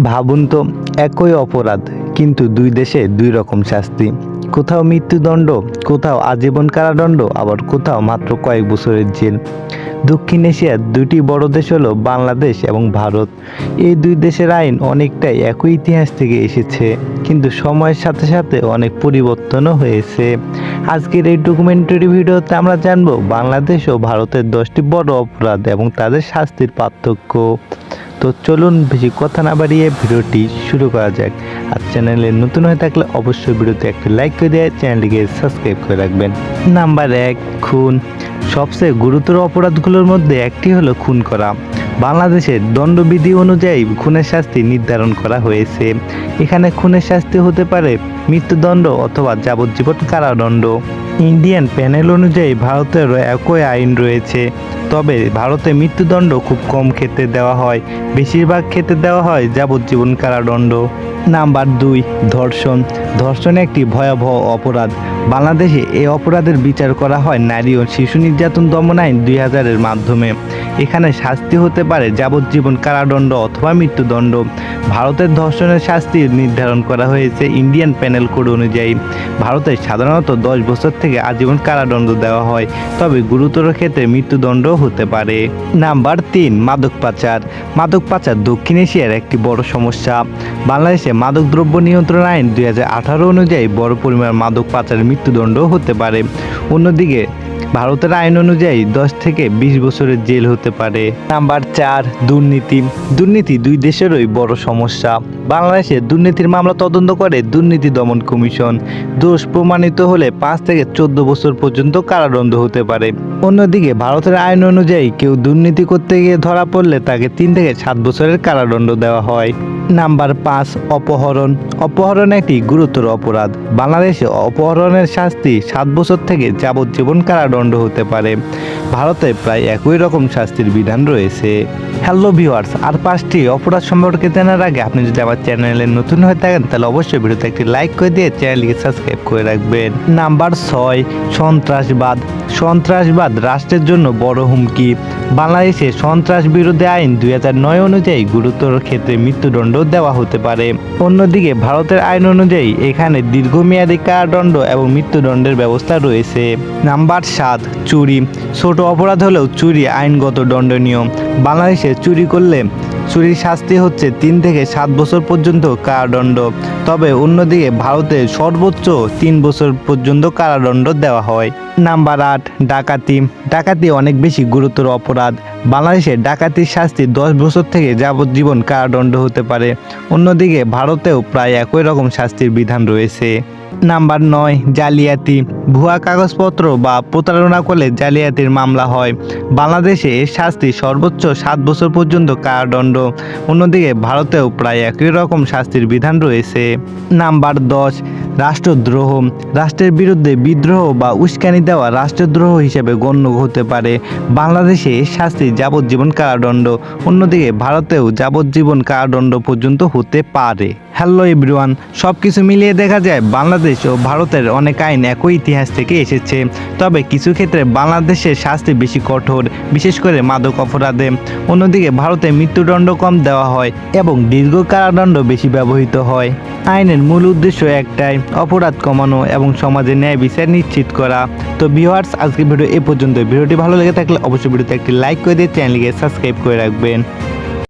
ভাবুন তো, একই অপরাধ কিন্তু দুই দেশে দুই রকম শাস্তি। কোথাও মৃত্যুদণ্ড, কোথাও আজীবন কারাদণ্ড, আবার কোথাও মাত্র কয়েক বছরের জেল। দক্ষিণ এশিয়ার দুটি বড় দেশ হলো বাংলাদেশ এবং ভারত। এই দুই দেশের আইন অনেকটাই একই ইতিহাস থেকে এসেছে, কিন্তু সময়ের সাথে সাথে অনেক পরিবর্তনও হয়েছে। আজকের এই ডকুমেন্টারি ভিডিওতে আমরা জানবো বাংলাদেশ ও ভারতের 10টি বড় অপরাধ এবং তাদের শাস্তির পার্থক্য। তো চলুন বেশি কথা না বাড়িয়ে ভিডিওটি শুরু করা যাক। আর চ্যানেলে নতুন হয়ে থাকলে অবশ্যই ভিডিওতে একটি লাইক করে দিয়ে চ্যানেলটিকে সাবস্ক্রাইব করে রাখবেন। নাম্বার 1, খুন। সবচেয়ে গুরুতর অপরাধগুলোর মধ্যে একটি হলো খুন করা। বাংলাদেশের দণ্ডবিধি অনুযায়ী খুনের শাস্তি নির্ধারণ করা হয়েছে। এখানে খুনের শাস্তি হতে পারে মৃত্যুদণ্ড অথবা যাবজ্জীবন কারাদণ্ড। ইন্ডিয়ান প্যানেল অনুযায়ী ভারতেরও একই আইন রয়েছে, তবে ভারতে মৃত্যুদণ্ড খুব কম ক্ষেত্রে দেওয়া হয়, বেশিরভাগ ক্ষেত্রে দেওয়া হয় যাবজ্জীবন কারাদণ্ড। নাম্বার 2, ধর্ষণ। ধর্ষণ একটি ভয়াবহ অপরাধ। বাংলাদেশে এই অপরাধের বিচার করা হয় নারী ও শিশু নির্যাতন দমন আইন 2000-এর মাধ্যমে। এখানে শাস্তি হতে পারে যাবজ্জীবন কারাদণ্ড অথবা মৃত্যুদণ্ড। ভারতের ধর্ষণের শাস্তি নির্ধারণ করা হয়েছে ইন্ডিয়ান প্যানেল কোড অনুযায়ী। ভারতে সাধারণত 10 বছর থেকে আজীবন কারাদণ্ড দেওয়া হয়, তবে গুরুতর ক্ষেত্রে মৃত্যুদণ্ড হতে পারে। নাম্বার 3, মাদক পাচার। মাদক পাচার দক্ষিণ এশিয়ার একটি বড় সমস্যা। বাংলাদেশে মাদকদ্রব্য নিয়ন্ত্রণ আইন 2018 অনুযায়ী বড় পরিমাণ মাদক পাচারের মৃত্যুদণ্ড হতে পারে। অন্যদিকে ভারতের আইন অনুযায়ী 10 থেকে 20 বছরের জেল হতে পারে। নাম্বার 4, দুর্নীতি। দুর্নীতি দুই দেশেরই বড় সমস্যা। বাংলাদেশে দুর্নীতির মামলা তদন্ত করে দুর্নীতি দমন কমিশন। দোষ প্রমাণিত হলে 5 থেকে 14 বছর পর্যন্ত কারাদণ্ড হতে পারে। অন্যদিকে ভারতের আইন অনুযায়ী কেউ দুর্নীতি করতে গিয়ে ধরা পড়লে তাকে 3 থেকে 7 বছরের কারাদণ্ড দেওয়া হয়। নাম্বার 5, অপহরণ। অপহরণ একটি গুরুতর অপরাধ। বাংলাদেশে অপহরণের শাস্তি 7 বছর থেকে যাবজ্জীবন কারাদণ্ড হতে পারে। ভারতে প্রায় একই রকম শাস্তির বিধান রয়েছে। হ্যালো ভিউয়ার্স, আর 5টি অপরাধ সম্পর্কে জানার আগে আপনি যদি আমার চ্যানেলে নতুন হয়ে থাকেন তাহলে অবশ্যই ভিডিওতে একটি লাইক করে দিয়ে চ্যানেলটিকে সাবস্ক্রাইব করে রাখবেন। নাম্বার 6, সন্ত্রাসবাদ। সন্ত্রাসবাদ রাষ্ট্রের জন্য বড় হুমকি। বাংলাদেশে সন্ত্রাস বিরোধী আইন 2009 অনুযায়ী গুরুতর ক্ষেত্রে মৃত্যুদণ্ড দেওয়া হতে পারে। অন্যদিকে ভারতের আইন অনুযায়ী এখানে দীর্ঘমেয়াদী কারাদণ্ড এবং মৃত্যুদণ্ডের ব্যবস্থা রয়েছে। নাম্বার 7, চুরি। ছোট অপরাধ হলেও চুরি আইনগত দণ্ডনীয়। বাংলাদেশে চুরি করলে চুরির শাস্তি হচ্ছে 3 থেকে 7 বছর পর্যন্ত কারাদণ্ড, তবে অন্যদিকে ভারতে সর্বোচ্চ 3 বছর পর্যন্ত কারাদণ্ড দেওয়া হয়। নাম্বার 8, ডাকাতি। ডাকাতি অনেক বেশি গুরুতর অপরাধ। বাংলাদেশে ডাকাতির শাস্তি 10 বছর থেকে যাবজ্জীবন কারাদণ্ড হতে পারে। অন্যদিকে ভারতেও প্রায় একই রকম শাস্তির বিধান রয়েছে। নাম্বার 9, জালিয়াতি। ভুয়া কাগজপত্র বা প্রতারণা করলে জালিয়াতির মামলা হয়। বাংলাদেশে এর শাস্তি সর্বোচ্চ 7 বছর পর্যন্ত কারাদণ্ড। অন্যদিকে ভারতেও প্রায় একই রকম শাস্তির বিধান রয়েছে। নাম্বার 10, রাষ্ট্রদ্রোহ। রাষ্ট্রের বিরুদ্ধে বিদ্রোহ বা উস্কানি দেওয়া রাষ্ট্রদ্রোহ হিসেবে গণ্য হতে পারে। বাংলাদেশে এর শাস্তি যাবজ্জীবন কারাদণ্ড। অন্যদিকে ভারতেও যাবজ্জীবন কারাদণ্ড পর্যন্ত হতে পারে। হ্যালো এভরিওয়ান, সব কিছু মিলিয়ে দেখা যায় বাংলাদেশ ও ভারতের অনেক আইন একই ইতিহাস থেকে এসেছে, তবে কিছু ক্ষেত্রে বাংলাদেশের শাস্তি বেশি কঠোর, বিশেষ করে মাদক অপরাধে। অন্যদিকে ভারতে মৃত্যুদণ্ড কম দেওয়া হয় এবং দীর্ঘ কারাদণ্ড বেশি ব্যবহৃত হয়। আইনের মূল উদ্দেশ্য একটাই, অপরাধ কমানো এবং সমাজে ন্যায় বিচার নিশ্চিত করা। তো ভিউয়ার্স, আজকের ভিডিও এ পর্যন্ত। ভিডিওটি ভালো লেগে থাকলে অবশ্যই ভিডিওতে একটি লাইক করে দিয়ে চ্যানেলকে সাবস্ক্রাইব করে রাখবেন।